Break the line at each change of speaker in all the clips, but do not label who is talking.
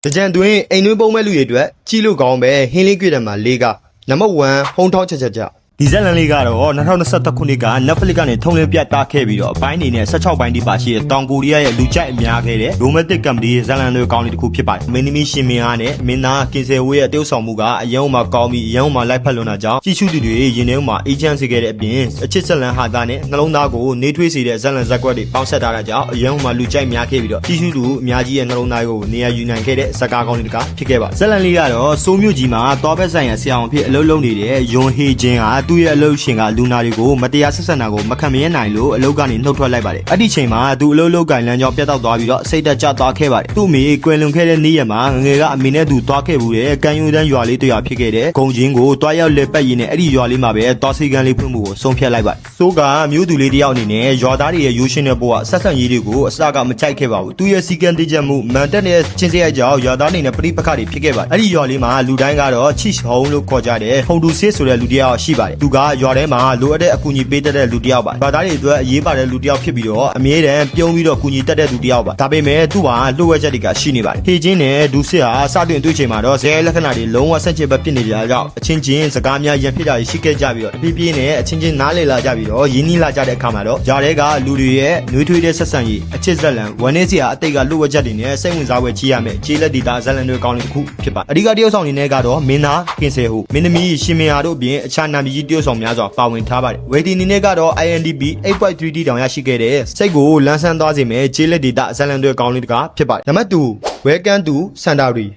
တကြံတွင်အိမ်တွင်းပုံမဲ့လူတွေအတွက်ကြည့်လို့ကောင်းပဲဟင်းလေးကြွတဲ့မှာ၄ကနံပါတ်1ဟုံထောင်းချက်ဒီဇက်လန်လေးကတော့2021ခုနှစ်က Netflix ကနေထုံးလင်းပြသခဲ့ပြီးတော့အပိုင်းအနေနဲ့16ပိုင်းတိပါရှိတဲ့တောင်ကိုရီးယားရဲ့လူကြိုက်အများခဲ့တဲ့ Romantic Comedy ဇက်လန်တွေအကောင်းလေးတစ်ခုဖြစ်ပါတယ်။မင်းသမီးရှင်မင်းအားနဲ့မင်းသားကင်ဆယ်ဝေးရဲ့တရုပ်ဆောင်မှုကအယံမှာကောင်းပြီးအယံမှာလိုက်ဖက်လွန်တာကြောင့်ကြည့်ရှုသူတွေရင်ထဲမှာအေဂျင့်စီခဲ့တဲ့အပြင်အချစ်ဇက်လန်ဟာသားနဲ့နှလုံးသားကိုနေထွေးစေတဲ့ဇက်လန်ဇက်ကွက်တွေပေါင်းဆက်ထားတာကြောင့်အယံမှာလူကြိုက်များခဲ့ပြီးတော့ကြည့်ရှုသူအများကြီးရဲ့နှလုံးသားကိုနေရာယူနိုင်ခဲ့တဲ့ဇက်ကားကောင်းလေးတစ်ကားဖြစ်ခဲ့ပါဇက်လန်လေးကတော့စိုးမြို့ကြီးမှာတောဘက်ဆိုင်ရာဆရာဝန်ဖြစ်အလုပ်လုပ်နေတဲ့ယွန်ဟေဂျင်ဟာသူ့ရဲ့အလုပ်ရှင်ကလူနာတွေကိုမတရားဆက်ဆံတာကိုမခံမရနိုင်လို့အလုပ်ကနေနှုတ်ထွက်လိုက်ပါတယ်။အဲ့ဒီချိန်မှာသူအလုပ်လုပ်ကိုင်လမ်းကြောင်းပြတ်တောက်သွားပြီးတော့စိတ်တက်ကြသွားခဲ့ပါတယ်။သူ့မိကွယ်လွန်ခဲ့တဲ့နေ့ရက်မှာငယ်ကအမေနဲ့သူသွားခဲ့ဘူးတဲ့ကံယူတန်းရွာလေးတရွာဖြစ်ခဲ့တဲ့ဂုံချင်းကိုတွားရောက်လက်ပတ်ရင်းနဲ့အဲ့ဒီရွာလေးမှာပဲတောစီကန်လေးဖွင့်မှုကိုဆုံးဖြတ်လိုက်ပါတယ်။ဆိုကမျိုးသူလေးတယောက်အနေနဲ့ရွာသားတွေရဲ့ရိုးရှင်းတဲ့ဘဝဆက်ဆံရေးတွေကိုအစကမကြိုက်ခဲ့ပါဘူး။သူ့ရဲ့စီကံတည်ချက်မှုမန်တက်တဲ့ချင်းစရိုက်ကြောင့်ရွာသားတွေနဲ့ပြိပခါတွေဖြစ်ခဲ့ပါတယ်။အဲ့ဒီရွာလေးမှာလူတိုင်းကတော့ချစ်ဟုံလို့ခေါ်ကြတဲ့ဟုံတူစစ်ဆိုတဲ့လူတယောက်ရှိပါတယ်။သူကရွာထဲမှာလိုအပ်တဲ့အကူအညီပေးတတ်တဲ့လူတယောက်ပါ။ဘာသာရေးအတွက်အရေးပါတဲ့လူတယောက်ဖြစ်ပြီးတော့အမြဲတမ်းပြုံးပြီးတော့ကူညီတတ်တဲ့လူတယောက်ပါ။ဒါပေမဲ့သူ့ဟာလှုပ်ဝက်ချက်တွေကရှိနေပါတယ်။ဟေချင်းနဲ့ဒူစစ်ဟာစတင်တွေ့ချိန်မှာတော့ဇဲလက္ခဏာတွေလုံးဝဆက်ချေပဲဖြစ်နေကြတာကြောင့်အချင်းချင်းစကားများရန်ဖြစ်တာရှိခဲ့ကြပြီးတော့အပြည့်ပြည့်နဲ့အချင်းချင်းနားလည်လာကြပြီးတော့ရင်းနှီးလာကြတဲ့အခါမှာတော့ຢားတွေကလူတွေရဲ့နှွေးထွေးတဲ့ဆက်ဆံရေးအချစ်ဇက်လန်ဝမ်းနေစရာအတိတ်ကလှုပ်ဝက်ချက်တွေနဲ့စိတ်ဝင်စားဖွယ်ကြီးရမယ်ခြေလက်ဒီတာဇက်လန်တွေကောင်းတဲ့တစ်ခုဖြစ်ပါအဓိကတရုပ်ဆောင်အနေနဲ့ကတော့မင်းသားကင်ဆယ်ဟူမင်းသမီးရှင်မယာတို့အပြင်အခြားနာမည်ကြီးတရုပ်ဆောင်များစွာပါဝင်ထားပါတယ်ဝေဒီအနေနဲ့ကတော့ INDB 8.3D တောင်ရရှိခဲ့တဲ့စိတ်ကိုလန်းဆန်းသွားစေမယ်ခြေလက်ဒေတာဇက်လန်တွေကောင်းလေးတကားဖြစ်ပါတယ်နံပါတ်2 Welcome to Sandari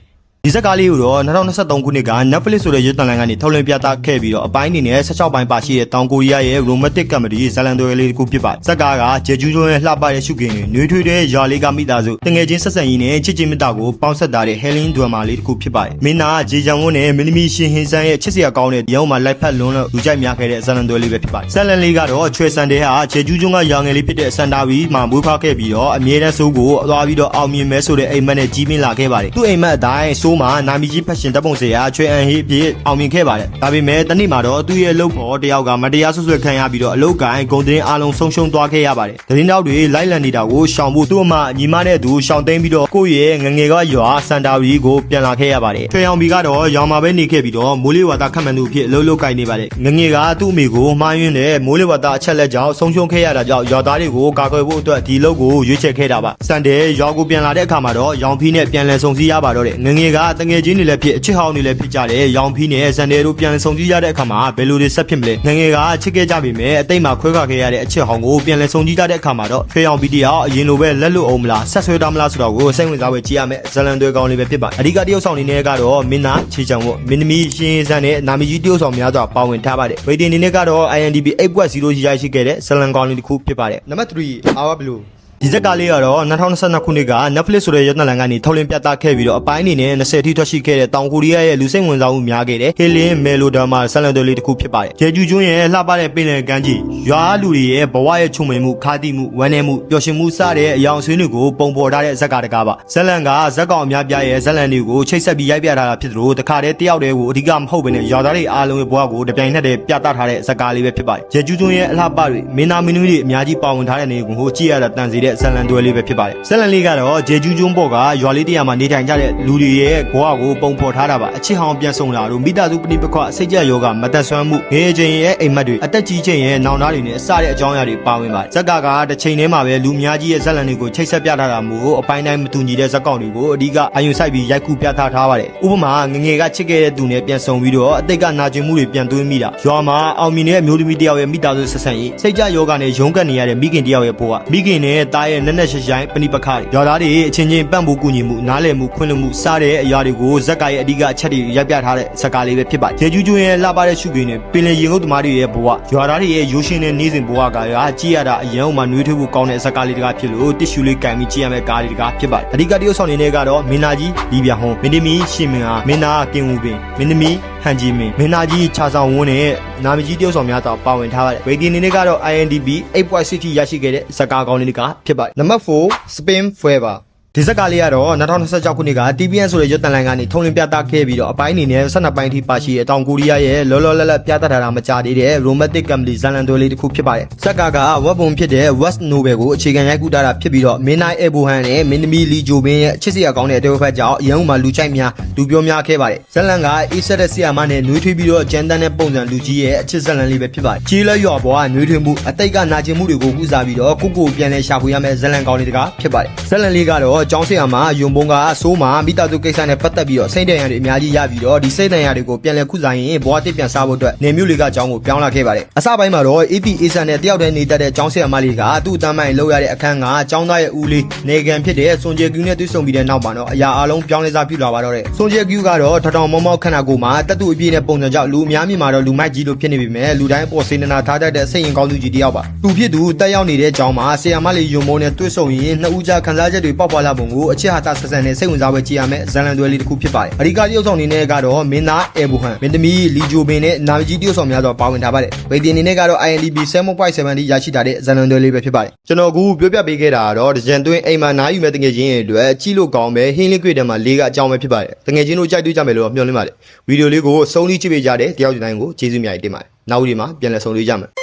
ဒီဇက်ကားလေးကိုတော့2023ခုနှစ်က Netflix ဆိုတဲ့ရုပ်သံလိုင်းကနေထုတ်လွှင့်ပြသခဲ့ပြီးတော့အပိုင်းအနေနဲ့16ပိုင်းပါရှိတဲ့တောင်ကိုရီးယားရဲ့ Romantic Comedy ဇက်လန်တွေလေးတစ်ခုဖြစ်ပါတယ်ဇက်ကားကဂျေဂျူးကျွန်းရဲ့လှပတဲ့ရှုခင်းတွေနှွေးထွေးတဲ့ရွာလေးကမိသားစုတငယ်ချင်းဆက်ဆံရေးနဲ့ချစ်ချင်းမြတ်တာကိုပေါင်းဆက်ထားတဲ့ Helen Drama လေးတစ်ခုဖြစ်ပါတယ်မင်းသားဂျေဂျန်ဝန်းနဲ့မင်းသမီးရှင်ဟင်ဆန်းရဲ့ချစ်စရာကောင်းတဲ့ရုံးမှာလိုက်ဖက်လွန်းလို့လူကြိုက်များခဲ့တဲ့ဇက်လန်တွေလေးပဲဖြစ်ပါတယ်ဇက်လန်လေးကတော့ချွေဆန်တဲ့ဟာဂျေဂျူးကျွန်းကရောင်ငယ်လေးဖြစ်တဲ့စန်တာဝီမှာမွေးဖွားခဲ့ပြီးတော့အမြဲတမ်းစိုးကိုသွားပြီးတော့အောင်မြင်မဲဆိုတဲ့အိမ်မက်နဲ့ကြီးပင်းလာခဲ့ပါတယ်သူ့အိမ်မက်အတိုင်းစိုးမှာနာမည်ကြီးရှင်တပ်ပုံစရာချွေအန်ဟိအဖြစ်အောင်မြင်ခဲ့ပါတယ်ဒါပေမဲ့တနေ့မှာတော့သူ့ရဲ့လုပ်ဖို့တယောက်ကမတရားဆွဆွဲခံရပြီးတော့အလုပ်ကိုင်ဂုံတင်အားလုံးဆုံးရှုံးသွားခဲ့ရပါတယ်သတင်းတောက်တွေလိုက်လံနေတာကိုရှောင်ဖို့သူ့အမညီမနဲ့သူရှောင်သိမ်းပြီးတော့ကိုယ့်ရဲ့ငငယ်ကရွာစန်တာရီကိုပြန်လာခဲ့ရပါတယ်ချွေအောင်ဘီကတော့ရောင်မှာပဲနေခဲ့ပြီးတော့မိုးလေဝသခတ်မှန်သူအဖြစ်အလုပ်လုပ်ကိုင်နေပါတယ်ငငယ်ကသူ့အမေကိုမှားယွင်းတဲ့မိုးလေဝသအချက်လက်ကြောင့်ဆုံးရှုံးခဲ့ရတာကြောင့်ရွာသားတွေကိုကာကွယ်ဖို့အတွက်ဒီလုပ်ကိုရွေးချယ်ခဲ့တာပါစန်တယ်ရွာကိုပြန်လာတဲ့အခါမှာတော့ရောင်ဖီးနဲ့ပြန်လည်ဆုံစည်းရပါတော့တယ်ငငယ်ကတငယ်ချင်းတွေလည်းဖြစ်အချစ်ဟောင်းတွေလည်းဖြစ်ကြတယ်ရောင်ဖီးနဲ့ဇန်တယ်တို့ပြန်လည်ဆုံစည်းရတဲ့အခါမှာဘယ်လိုတွေဆက်ဖြစ်မလဲငငယ်ကချစ်ခဲ့ကြပြီမဲ့အတိတ်မှာခွဲခါခဲ့ရတဲ့အချစ်ဟောင်းကိုပြန်လည်ဆုံစည်းကြတဲ့အခါမှာတော့ချွေအောင်ဗီဒီယိုအရင်လိုပဲလက်လွတ်အောင်မလားဆက်ဆွဲထားမလားဆိုတော့ကိုစိတ်ဝင်စားဖွယ်ကြည့်ရမယ်ဇလန်တွေကောင်းလေးပဲဖြစ်ပါအဓိကတရုပ်ဆောင်အနေနဲ့ကတော့မင်းသားချီချံဝတ်မင်းသမီးရှင်ဆန်းနဲ့နာမည်ကြီးတရုပ်ဆောင်များစွာပါဝင်ထားပါတယ်ဝေဒီအနေနဲ့ကတော့ INDB 8.0 ရရှိခဲ့တဲ့ဇလန်ကောင်းလေးတစ်ခုဖြစ်ပါတယ်နံပါတ်3 Our Blueဒီဇက်ကားလေးကတော့2022ခုနှစ်က Netflix ဆိုတဲ့ရုပ်သံလိုင်းကနေထုတ်လွှင့်ပြသခဲ့ပြီးတော့အပိုင်းအနေနဲ့20ထိထွက်ရှိခဲ့တဲ့တောင်ကိုရီးယားရဲ့လူစိတ်ဝင်စားမှုများခဲ့တဲ့ Helen Melodrama ဇက်လန်တွေလေးတစ်ခုဖြစ်ပါတယ်ဂျေဂျူးကျွန်းရဲ့လှပတဲ့ပင်လယ်ကမ်းခြေရွာလူတွေရဲ့ဘဝရဲ့ချုံမိန်မှုခါတိမှုဝမ်းနည်းမှုပျော်ရွှင်မှုစတဲ့အယောင်အဆွေးတွေကိုပုံဖော်ထားတဲ့ဇက်ကားတကားပါဇက်လန်ကဇက်ကောင်အများပြားရဲ့ဇက်လန်တွေကိုချိတ်ဆက်ပြီးရိုက်ပြထားတာဖြစ်သလိုတခါတည်းတယောက်တည်းကိုအဓိကမဟုတ်ဘဲနဲ့ရွာသားတွေအားလုံးရဲ့ဘဝကိုတပြိုင်နက်တည်းပြသထားတဲ့ဇက်ကားလေးပဲဖြစ်ပါတယ်ဂျေဂျူးကျွန်းရဲ့အလှပတွေမင်းသားမင်းသမီးတွေအများကြီးပါဝင်ထားတဲ့နေကိုကြည့်ရတာတန်စီတဲ့ဇက်လန်တွေလေးပဲဇက်လန်လေးကတော့ဂျေဂျူးကျွန်းပေါ်ကရွာလေးတရာမှာနေထိုင်ကြတဲ့လူတွေရဲ့ဘဝကိုပုံဖော်ထားတာပါအချစ်ဟောင်းပြန်ဆုံလာလို့မိသားစုပဋိပက္ခစိတ်ကြယောဂမသက်ဆွမ်းမှုငယ်ချင်းရဲ့အိမ်မက်တွေအသက်ကြီးချင်းရဲ့နောင်နာတွေနဲ့အစတဲ့အကြောင်းအရာတွေပါဝင်ပါတယ်ဇက်ကတစ်ချိန်တည်းမှာပဲလူများကြီးရဲ့ဇက်လန်တွေကိုချိတ်ဆက်ပြထားတာမို့အပိုင်းတိုင်းမတူညီတဲ့ဇက်ကောင်တွေကိုအဓိကအယုံဆိုင်ပြီးရိုက်ကူပြထားပါတယ်ဥပမာငငယ်ကချစ်ခဲ့တဲ့သူနဲ့ပြန်ဆုံပြီးတော့အတိတ်ကနာကျင်မှုတွေပြန်သွင်းမိတာရွာမှာအောင်မြင်တဲ့အမျိုးသမီးတယောက်ရဲ့မိသားစုဆက်ဆံရေးစိတ်ကြယောဂနဲ့ရုန်းကန်နေရတဲ့မိခင်တယောက်ရဲ့ဘဝမိခင်နဲ့တားရဲ့နက်နက်ရှိရှိပဏိပခါရွာသားတွေအချင်းချင်းပံ့ပိုးကူညီမှုနားလည်မှုခွင့်လွှတ်မှုစတဲ့အရာတွေကိုဇက်ကားရဲ့အဓိကအချက်တွေရိုက်ပြထားတဲ့ဇက်ကားလေးပဲဖြစ်ပါတယ်ဂျေဂျူးကျွန်းရဲ့လှပတဲ့ရှုခင်းနဲ့ပင်လယ်ရေငုပ်သမားတွေရဲ့ဘဝရွာသားတွေရဲ့ရိုးရှင်းတဲ့နေစဉ်ဘဝကကြည့်ရတာအယံမှနှွေးထွေးဖို့ကောင်းတဲ့ဇက်ကားလေးတကားဖြစ်လို့တစ်ရှူလေးကင်ပြီးကြည့်ရမယ့်ကားလေးတကားဖြစ်ပါတယ်အဓိကတရုပ်ဆောင်နေကတော့မင်းသားကြီးလီဗျာဟွန်မင်းသမီးရှင်မင်းအားမင်းသားကင်ဝူပင်မင်းသမီးဟန်ဂျီမင်းမင်းသားကြီးခြာဆောင်ဝန်းနဲ့နာမည်ကြီးတရုပ်ဆောင်များစွာပါဝင်ထားပါတယ်ဝေဒီအနေနဲ့ကတော့ INDB 8.6 ရရှိခဲ့တဲ့ဇက်ကားကောင်းလေးတကားဖြစ်ပါတယ်နံပါတ်4 Spin Forever ဒီဇက်ကလေးကတော့2026ခုနှစ်က TPN ဆိုတဲ့ရုပ်သံလိုင်းကနေထုံးလင်းပြသခဲ့ပြီးတော့အပိုင်းအနေနဲ့12ပိုင်းထိပါရှိတဲ့တောင်ကိုရီးယားရဲ့လောလောလတ်လတ်ပြသထားတာမကြသေးတဲ့ romantic comedy ဇာတ်လမ်းတွဲလေးတစ်ခုဖြစ်ပါတယ်ဇက်ကဝက်ပုံဖြစ်တဲ့ West Novel ကိုအခြေခံရိုက်ကူးထားတာဖြစ်ပြီးတော့မင်းနိုင်အေဘိုဟန်နဲ့မင်းသမီးလီဂျိုဘင်းရဲ့ချစ်စရာကောင်းတဲ့တဝက်ဖက်ကြောင့်ရန်ကုန်မှာလူချိုက်များလူပြောများခဲ့ပါတယ်ဇက်လန်ကအေးဆက်တဲ့ဆီယာမနဲ့နှွေးထွေးပြီးတော့ဂျန်တန်တဲ့ပုံစံလူကြီးရဲ့အချစ်ဇက်လန်လေးပဲဖြစ်ပါတယ်ကြီးလက်ရွာပေါ်ကနှွေးထွေးမှုအတိတ်ကနာကျင်မှုတွေကိုကုစားပြီးတော့ကိုပြန်လဲရှာဖွေရမယ့်ဇက်လန်ကောင်းလေးတကားဖြစ်ပါတယ်ဇက်လန်လေးကတော့ကျောင်းဆရာမယုံပုံကအဆိုးမှာမိသားစုကိစ္စနဲ့ပတ်သက်ပြီးတော့စိတ်တန်ရတွေအများကြီးရပြီးတော့ဒီစိတ်တန်ရတွေကိုပြန်လဲကုစားရင်ဘဝတစ်ပြန်စားဖို့အတွက်နေမျိုးလေးကကျောင်းကိုပြောင်းလာခဲ့ပါတယ်အစပိုင်းမှာတော့ AP အေးဆန်နဲ့တယောက်တည်းနေတတ်တဲ့ကျောင်းဆရာမလေးကသူ့အတန်းမိုင်လောက်ရတဲ့အခန်းကကျောင်းသားရဲ့ဦးလေးနေကန်ဖြစ်တဲ့စွန်ဂျေကျူနဲ့တွေ့ဆုံပြီးတဲ့နောက်မှာတော့အရာအလုံးပြောင်းလဲစားပြလာပါတော့တဲ့စွန်ဂျေကျူကတော့ထထောင်မောင်းမောင်းခန္ဓာကိုယ်မှာတက်တူအပြည့်နဲ့ပုံစံကြောင့်လူအများမြင်မှာတော့လူမိုက်ကြီးလို့ဖြစ်နေပြီမဲ့လူတိုင်းပေါ်စေနနာထားတတ်တဲ့စိတ်ရင်ကောင်းသူကြီးတယောက်ပါသူဖြစ်သူတက်ရောက်နေတဲ့ကျောင်းမှာဆရာမလေးယုံမိုးနဲ့တွေ့ဆုံရင်နှစ်ဦးကြားခန်းစားချက်တွေပေါက်ပွားလာပုံကိုအချစ်ဟာတာဆက်ဆံနဲ့စိတ်ဝင်စားပွဲကြည့်ရမယ်ဇန်လန်တွဲလေးတစ်ခုဖြစ်ပါတယ်အဓိကတရုပ်ဆောင်အနေနဲ့ကတော့မင်းသားအေဘူဟန်မင်းသမီးလီဂျိုဘင်နဲ့နာမည်ကြီးတရုပ်ဆောင်များစွာပါဝင်ထားပါတယ်ဗေဒီအနေနဲ့ကတော့ INDB 7.7 ထိရရှိထားတဲ့ဇန်လန်တွဲလေးပဲဖြစ်ပါတယ်ကျွန်တော်အခုပြောပြပေးခဲ့တာကတော့ကြံတွင်းအိမ်မှာနားယူမဲ့တငယ်ချင်းတွေအတွက်ကြည့်လို့ကောင်းပဲဟင်းလေးခွေတယ်မှာလေးကအကြောင်းပဲဖြစ်ပါတယ်တငယ်ချင်းတို့ကြိုက်တွေ့ကြမယ်လို့မျှော်လင့်ပါတယ်ဗီဒီယိုလေးကိုစုံလီးကြည့်ပေးကြတဲ့တယောက်တိုင်းကိုကျေးဇူးများတင်ပါတယ်နောက်ဒီမှာပြန်လည်ဆုံတွေ့ကြမယ်